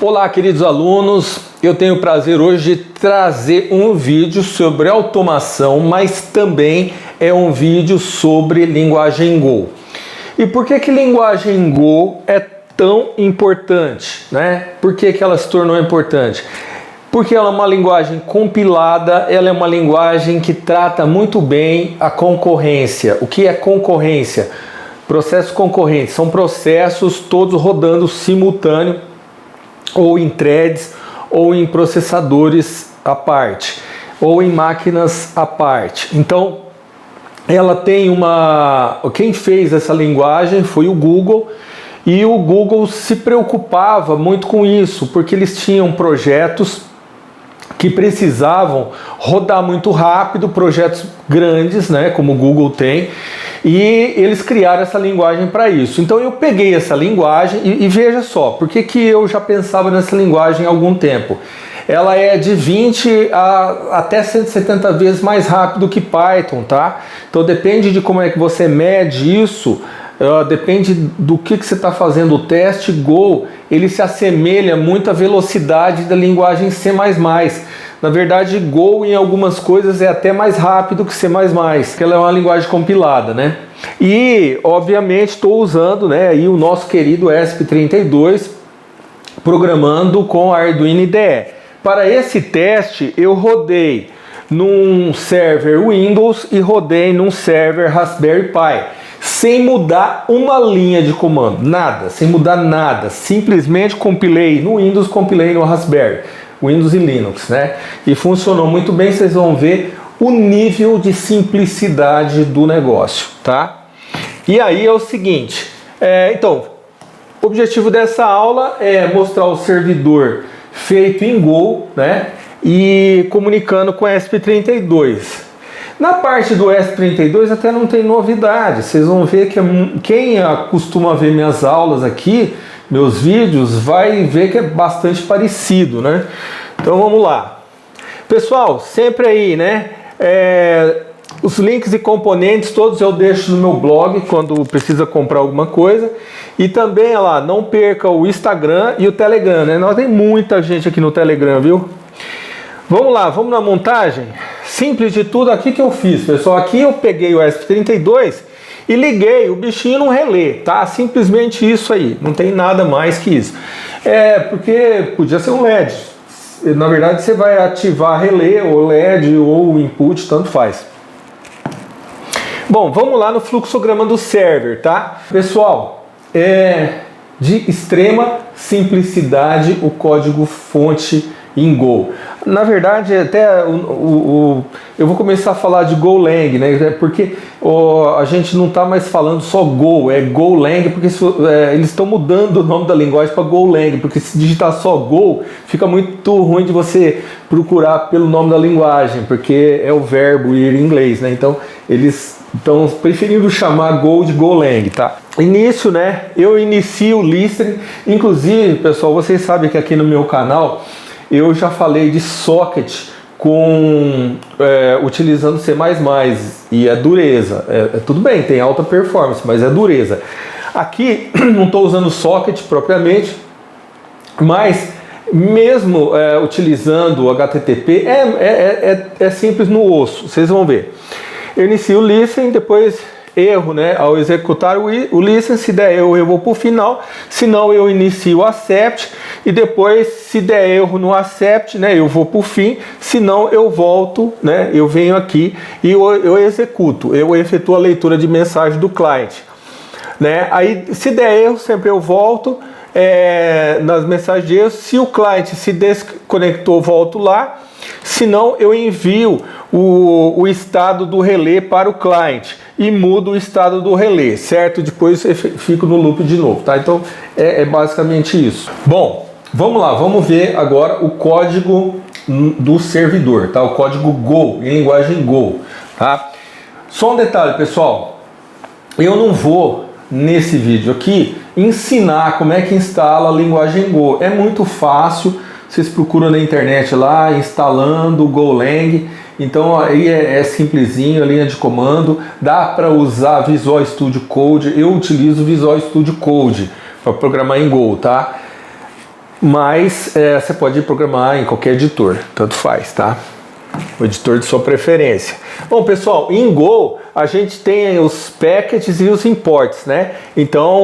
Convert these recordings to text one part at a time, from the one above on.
Olá, queridos alunos, eu tenho o prazer hoje de trazer um vídeo sobre automação, mas também é um vídeo sobre linguagem Go. E por que que linguagem Go é tão importante, né? Por que que ela se tornou importante? Porque ela é uma linguagem compilada, ela é uma linguagem que trata muito bem a concorrência. O que é concorrência? Processos concorrentes, são processos todos rodando simultâneo, ou em threads, ou em processadores à parte, ou em máquinas à parte. Então, ela tem quem fez essa linguagem foi o Google, e o Google se preocupava muito com isso, porque eles tinham projetos que precisavam rodar muito rápido, projetos grandes, né, como o Google tem, e eles criaram essa linguagem para isso. Então eu peguei essa linguagem e veja só, por que que eu já pensava nessa linguagem há algum tempo? Ela é de 20 até 170 vezes mais rápido que Python, tá? Então depende de como é que você mede isso, depende do que você está fazendo o teste. Go, ele se assemelha muito à velocidade da linguagem C++. Na verdade, Go em algumas coisas é até mais rápido que C++, porque ela é uma linguagem compilada, né? E, obviamente, estou usando, né, aí o nosso querido ESP32, programando com Arduino IDE. Para esse teste, eu rodei num server Windows e rodei num server Raspberry Pi, sem mudar uma linha de comando, nada, sem mudar nada, simplesmente compilei no Windows, compilei no Raspberry, Windows e Linux, né? E funcionou muito bem, vocês vão ver o nível de simplicidade do negócio, tá? E aí é o seguinte, então, o objetivo dessa aula é mostrar o servidor feito em Go, né? E comunicando com ESP32. Na parte do ESP32 até não tem novidade, vocês vão ver que quem costuma ver minhas aulas aqui, meus vídeos, vai ver que é bastante parecido, né? Então vamos lá. Pessoal, sempre aí, né? Os links e componentes todos eu deixo no meu blog quando precisa comprar alguma coisa. E também, olha lá, não perca o Instagram e o Telegram, né? Nós tem muita gente aqui no Telegram, viu? Vamos lá, vamos na montagem? Simples de tudo, aqui que eu fiz, pessoal. Aqui eu peguei o ESP32 e liguei o bichinho no relé, tá? Simplesmente isso aí, não tem nada mais que isso. Porque podia ser um LED. Na verdade, você vai ativar relé, ou LED, ou input, tanto faz. Bom, vamos lá no fluxograma do server, tá? Pessoal, de extrema simplicidade o código fonte em Go. Na verdade, até eu vou começar a falar de Golang, né? Porque a gente não está mais falando só Go, é Golang, porque eles estão mudando o nome da linguagem para Golang, porque se digitar só Go, fica muito ruim de você procurar pelo nome da linguagem, porque é o verbo ir em inglês, né? Então, eles estão preferindo chamar Go de Golang, tá? Início, né? Eu inicio o listening. Inclusive, pessoal, vocês sabem que aqui no meu canal eu já falei de socket utilizando C++, e é dureza. Tudo bem, tem alta performance, mas é dureza. Aqui não estou usando socket propriamente, mas mesmo utilizando o HTTP é simples no osso, vocês vão ver. Eu inicio o listening, depois erro, né? Ao executar o listen, se der erro eu vou para o final, se não eu inicio o accept, e depois se der erro no accept, né, eu vou para o fim, se não eu volto, né, eu venho aqui e eu executo, eu efetuo a leitura de mensagem do cliente, né? Aí se der erro sempre eu volto nas mensagens de erro, se o cliente se desconectou volto lá, se não eu envio o estado do relé para o cliente e mudo o estado do relé, certo? Depois eu fico no loop de novo, tá? Então é basicamente isso. Bom, vamos lá, vamos ver agora o código do servidor, tá? O código Go, em linguagem Go, tá? Só um detalhe, pessoal, eu não vou nesse vídeo aqui ensinar como é que instala a linguagem Go, é muito fácil. Vocês procuram na internet lá, instalando Golang, então aí é simplesinho a linha de comando, dá para usar Visual Studio Code, eu utilizo Visual Studio Code para programar em Go, tá? mas você pode programar em qualquer editor, tanto faz, tá? O editor de sua preferência. Bom, pessoal, em Go a gente tem os packages e os imports, né? Então,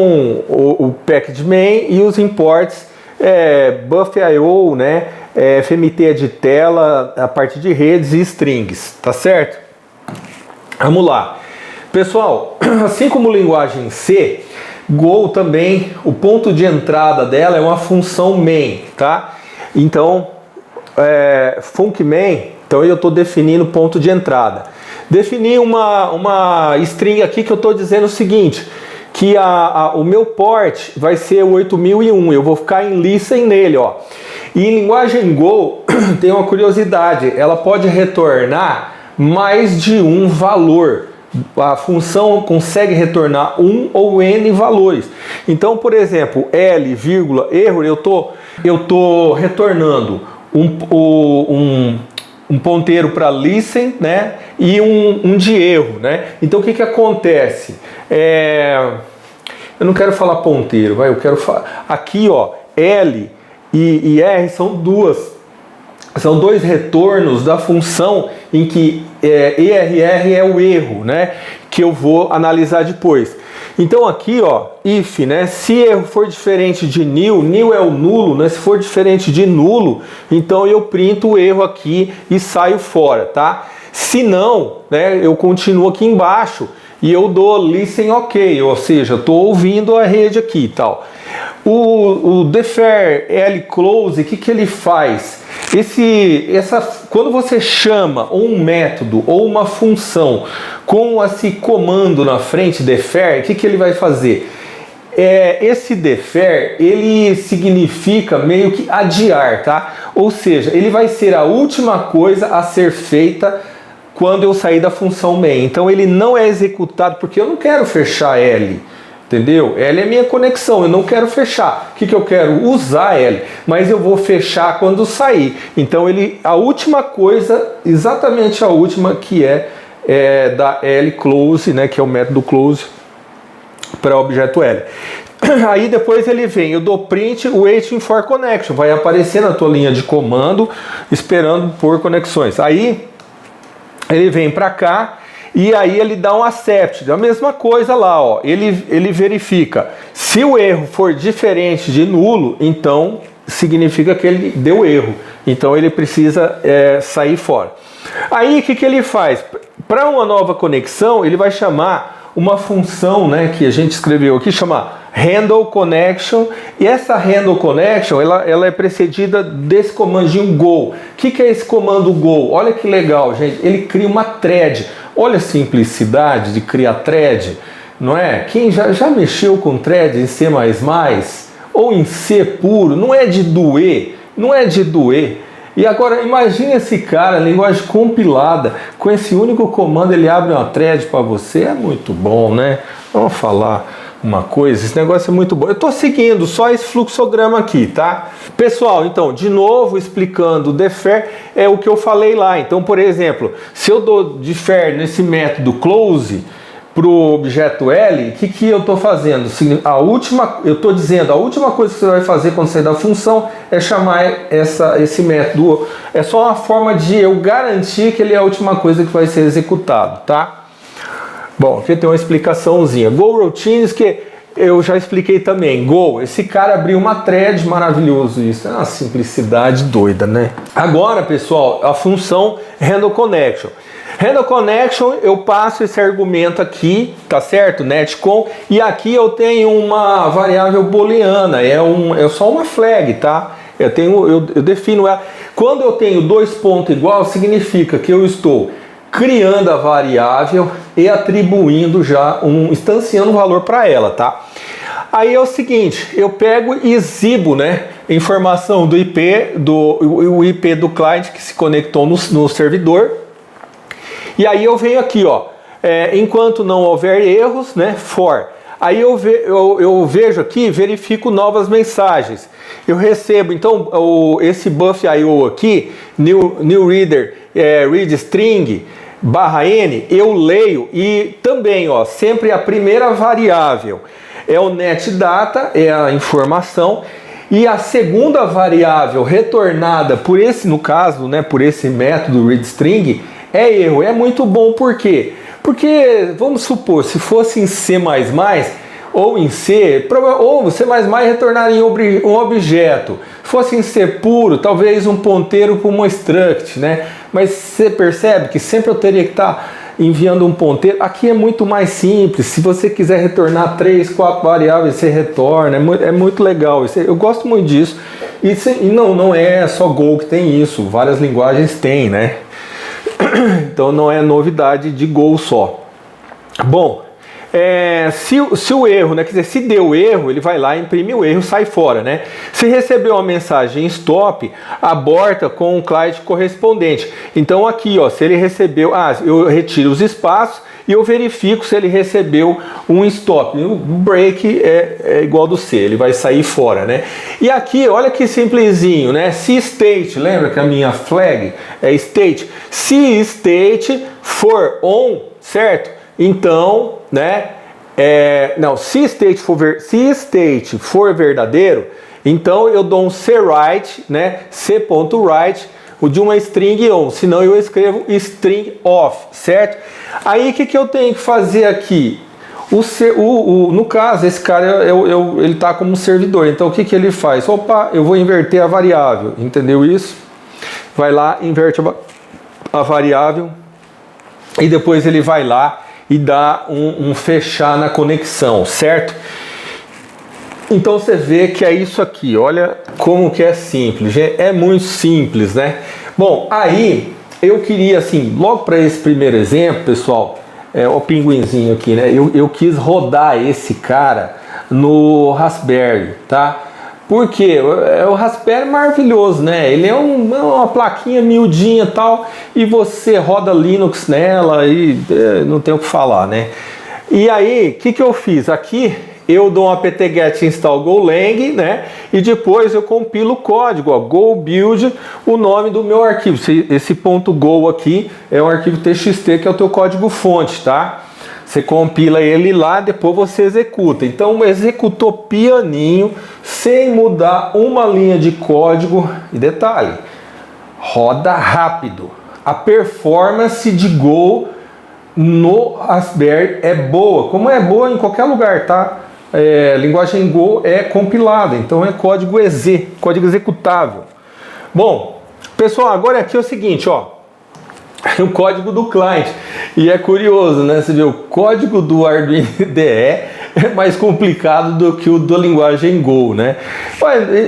o package main e os imports, buff.io, né? FMT de tela, a parte de redes e strings, tá certo? Vamos lá. Pessoal, assim como linguagem C, Go também, o ponto de entrada dela é uma função main, tá? Então, func main, então eu estou definindo ponto de entrada. Defini uma string aqui que eu estou dizendo o seguinte, que o meu port vai ser o 8001, eu vou ficar em listen nele, ó. E em linguagem Go tem uma curiosidade, ela pode retornar mais de um valor. A função consegue retornar um ou n valores. Então, por exemplo, L, vírgula, erro, eu tô retornando um ponteiro para listen, né? E um de erro, né? Então, o que acontece? Eu não quero falar ponteiro, eu quero falar... Aqui, ó, L e R são dois retornos da função em que ERR é o erro, né? Que eu vou analisar depois. Então aqui, ó, if, né? Se erro for diferente de nil é o nulo, né? Se for diferente de nulo, então eu printo o erro aqui e saio fora, tá? Se não, né? Eu continuo aqui embaixo e eu dou listen ok, ou seja, eu estou ouvindo a rede aqui e tal. O defer lclose, o que ele faz? Quando você chama um método ou uma função com esse comando na frente, defer, o que ele vai fazer? Esse defer, ele significa meio que adiar, tá? Ou seja, ele vai ser a última coisa a ser feita quando eu sair da função main. Então ele não é executado porque eu não quero fechar L. Entendeu? L é minha conexão, eu não quero fechar. O que eu quero? Usar L, mas eu vou fechar quando sair. Então a última coisa, exatamente a última, que é da L close, né, que é o método close para objeto L. Aí depois ele vem, eu dou print waiting for connection, vai aparecer na tua linha de comando esperando por conexões. Aí ele vem para cá. E aí ele dá um accept, a mesma coisa lá, ó. Ele verifica. Se o erro for diferente de nulo, então significa que ele deu erro. Então ele precisa sair fora. Aí o que ele faz? Para uma nova conexão, ele vai chamar uma função, né, que a gente escreveu aqui, chama handle connection. E essa handle connection, ela é precedida desse comandinho go. O que é esse comando go? Olha que legal, gente. Ele cria uma thread. Olha a simplicidade de criar thread, não é? Quem já mexeu com thread em C++ ou em C puro, não é de doer, não é de doer. E agora imagine esse cara, linguagem compilada, com esse único comando ele abre uma thread para você, é muito bom, né? Vamos falar uma coisa, esse negócio é muito bom. Eu estou seguindo só esse fluxograma aqui, tá? Pessoal, então, de novo explicando o defer, é o que eu falei lá. Então, por exemplo, se eu dou defer nesse método close para o objeto L, o que eu estou fazendo? Eu estou dizendo, a última coisa que você vai fazer quando sair da função é chamar esse método. É só uma forma de eu garantir que ele é a última coisa que vai ser executado, tá? Bom, aqui tem uma explicaçãozinha. Go routines, que eu já expliquei também. Go, esse cara abriu uma thread, maravilhoso isso. É uma simplicidade doida, né? Agora, pessoal, a função handle connection. Handle connection, eu passo esse argumento aqui, tá certo? Netcon, e aqui eu tenho uma variável booleana, é só uma flag, tá? Eu defino ela. Quando eu tenho dois pontos igual, significa que eu estou criando a variável e atribuindo já instanciando um valor para ela, tá? Aí é o seguinte, eu pego e exibo, né, informação do IP, o IP do cliente que se conectou no servidor. E aí eu venho aqui, ó, enquanto não houver erros, né, for. Aí eu vejo aqui, verifico novas mensagens. Eu recebo, então, esse buff.io aqui, new reader, read string, /n, eu leio e também, ó, sempre a primeira variável é o netData, é a informação, e a segunda variável retornada por esse, no caso, né, por esse método readString, é erro. É muito bom, por quê? Porque, vamos supor, se fosse em C++ ou em C, ou C++ retornaria um objeto. Se fosse em C puro, talvez um ponteiro para uma struct, né? Mas você percebe que sempre eu teria que estar enviando um ponteiro. Aqui é muito mais simples. Se você quiser retornar 3, 4 variáveis, você retorna. É muito legal. Eu gosto muito disso. E não é só Go que tem isso. Várias linguagens têm, né? Então não é novidade de Go só. Bom, se o erro, né, quer dizer, se deu erro, ele vai lá, imprime o erro, sai fora, né? Se recebeu uma mensagem stop, aborta com o client correspondente. Então aqui, ó, se ele recebeu, eu retiro os espaços e eu verifico se ele recebeu um stop. O break é igual do C, ele vai sair fora, né? E aqui, olha que simplesinho, né? Se state, lembra que a minha flag é state? Se state for on, certo? Então, né? Se state for verdadeiro, então eu dou um cWrite, né? C.write de uma string on, senão eu escrevo string off, certo? Aí o que eu tenho que fazer aqui? No caso, esse cara ele está como servidor, então o que ele faz? Opa, eu vou inverter a variável, entendeu isso? Vai lá, inverte a variável e depois ele vai lá e dá um fechar na conexão, certo? Então você vê que é isso aqui, olha como que é simples, é muito simples, né? Bom, aí eu queria assim, logo para esse primeiro exemplo, pessoal, o pinguinzinho aqui, né? Eu quis rodar esse cara no Raspberry, tá? Porque o Raspberry é maravilhoso, né? Ele é uma plaquinha miudinha e tal, e você roda Linux nela e não tem o que falar, né? E aí, o que eu fiz? Aqui eu dou um apt-get install golang, né? E depois eu compilo o código, ó, go build, o nome do meu arquivo. Esse .go aqui é um arquivo txt que é o teu código fonte, tá? Você compila ele lá, depois você executa. Então executou pianinho, sem mudar uma linha de código. E detalhe, roda rápido. A performance de Go no Raspberry é boa, como é boa em qualquer lugar, tá? Linguagem Go é compilada, então é código EZ, código executável. Bom, pessoal, agora aqui é o seguinte, ó. O código do client. E é curioso, né? Você vê, o código do Arduino IDE é mais complicado do que o da linguagem Go, né?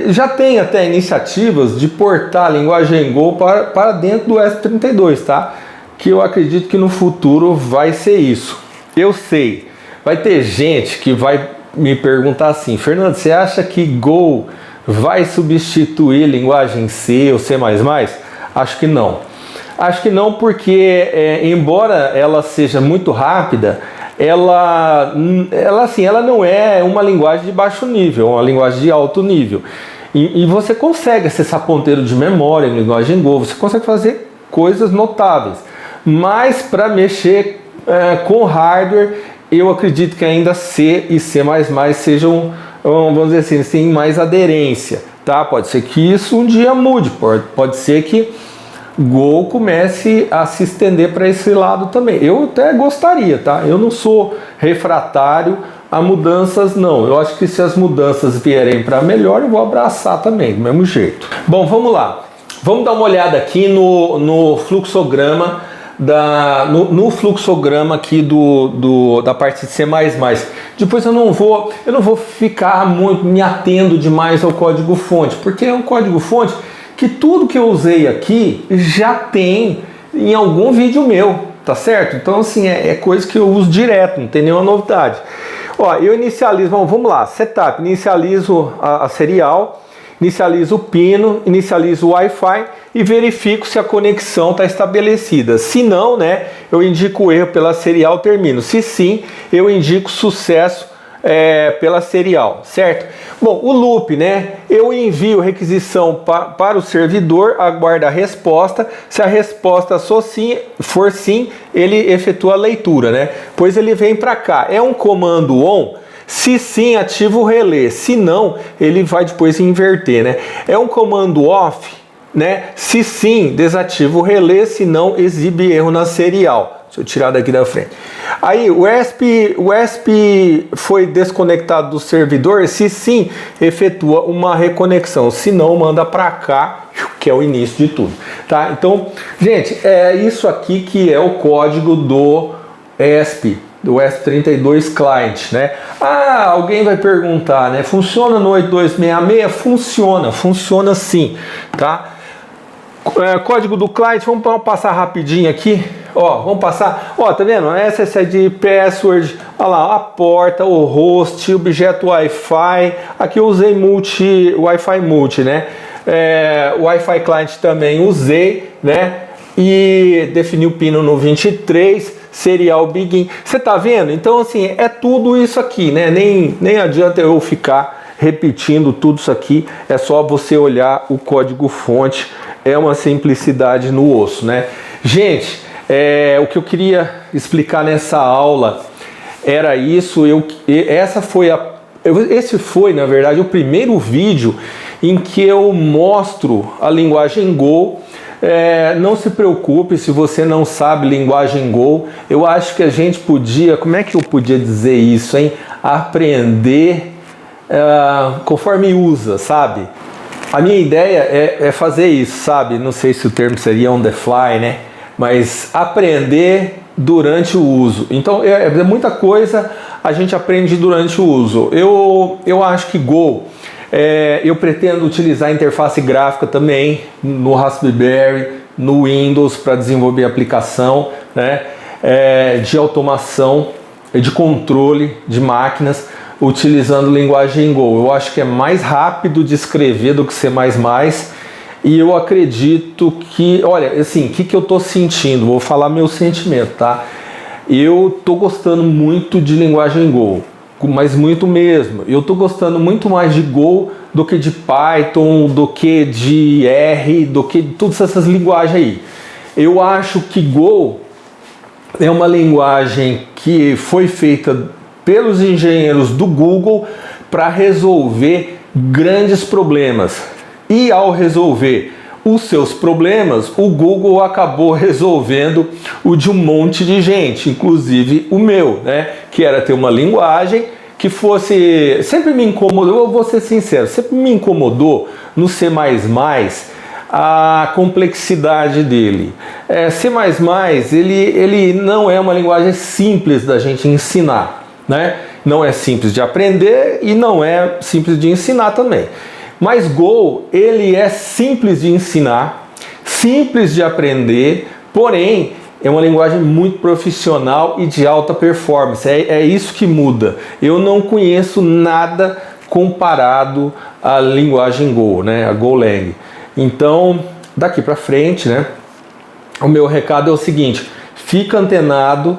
Já tem até iniciativas de portar a linguagem Go para dentro do S32, tá? Que eu acredito que no futuro vai ser isso. Eu sei, vai ter gente que vai me perguntar assim, Fernando, você acha que Go vai substituir linguagem C ou C++? Acho que não. Acho que não, porque embora ela seja muito rápida, ela não é uma linguagem de baixo nível, é uma linguagem de alto nível. E você consegue acessar ponteiro de memória em linguagem Go, você consegue fazer coisas notáveis. Mas para mexer com hardware, eu acredito que ainda C e C++ sejam, vamos dizer assim, mais aderência. Tá? Pode ser que isso um dia mude, pode ser que Go comece a se estender para esse lado também. Eu até gostaria, tá? Eu não sou refratário a mudanças, não. Eu acho que se as mudanças vierem para melhor, eu vou abraçar também, do mesmo jeito. Bom, vamos lá. Vamos dar uma olhada aqui no fluxograma no fluxograma aqui da parte de C++. Depois eu não vou ficar muito me atendo demais ao código fonte, porque é um código fonte que tudo que eu usei aqui já tem em algum vídeo meu, tá certo? Então assim, é coisa que eu uso direto, não tem nenhuma novidade. Ó, eu inicializo, vamos lá, setup, inicializo a serial, inicializo o pino, inicializo o Wi-Fi e verifico se a conexão está estabelecida. Se não, né, eu indico o erro pela serial, termino. Se sim, eu indico sucesso pela serial, certo? Bom, o loop, né? Eu envio requisição para o servidor, aguarda a resposta. Se a resposta for sim, ele efetua a leitura, né? Pois ele vem para cá. É um comando on. Se sim, ativa o relé. Se não, ele vai depois inverter, né? É um comando off, né? Se sim, desativa o relé. Se não, exibe erro na serial. Deixa eu tirar daqui da frente. Aí o ESP foi desconectado do servidor. Se sim, efetua uma reconexão. Se não, manda para cá, que é o início de tudo, tá? Então, gente, é isso aqui que é o código do ESP, do ESP32 Client, né? Ah, alguém vai perguntar, né? Funciona no 8266? Funciona sim, tá? Código do client, vamos passar rapidinho aqui. Ó, vamos passar. Ó, tá vendo? SSID, password, olha lá, a porta, o host, objeto Wi-Fi. Aqui eu usei Wi-Fi multi, né? Wi-Fi client também usei, né? E defini o pino no 23, serial begin. Você tá vendo? Então, assim, é tudo isso aqui, né? Nem adianta eu ficar repetindo tudo isso aqui. É só você olhar o código fonte. É uma simplicidade no osso, né? Gente, o que eu queria explicar nessa aula era isso. Esse foi, na verdade, o primeiro vídeo em que eu mostro a linguagem Go. Não se preocupe se você não sabe linguagem Go. Eu acho que a gente podia, como é que eu podia dizer isso, hein? Aprender conforme usa, sabe? A minha ideia é fazer isso, sabe? Não sei se o termo seria on the fly, né? Mas aprender durante o uso. Então, muita coisa a gente aprende durante o uso. Eu acho que Go, eu pretendo utilizar a interface gráfica também no Raspberry, no Windows, para desenvolver aplicação, né? De automação, de controle de máquinas, utilizando linguagem Go. Eu acho que é mais rápido de escrever do que C++, e eu acredito que, olha, assim, o que eu tô sentindo? Vou falar meu sentimento, tá? Eu tô gostando muito de linguagem Go, mas muito mesmo. Eu tô gostando muito mais de Go do que de Python, do que de R, do que de todas essas linguagens aí. Eu acho que Go é uma linguagem que foi feita pelos engenheiros do Google para resolver grandes problemas. E ao resolver os seus problemas, o Google acabou resolvendo o de um monte de gente, inclusive o meu, né? Que era ter uma linguagem que fosse... Sempre me incomodou, eu vou ser sincero, sempre me incomodou no C++ a complexidade dele. C++ ele não é uma linguagem simples da gente ensinar, né? Não é simples de aprender e não é simples de ensinar também. Mas Go, ele é simples de ensinar, simples de aprender, porém é uma linguagem muito profissional e de alta performance. É isso que muda. Eu não conheço nada comparado à linguagem Go, né? A Golang. Então, daqui para frente, né? O meu recado é o seguinte: fica antenado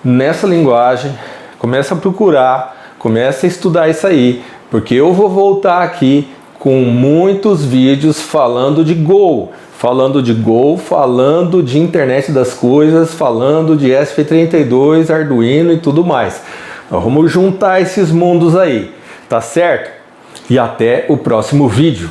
nessa linguagem. Começa a procurar, começa a estudar isso aí, porque eu vou voltar aqui com muitos vídeos falando de Go, falando de internet das coisas, falando de ESP32, Arduino e tudo mais. Nós vamos juntar esses mundos aí, tá certo? E até o próximo vídeo.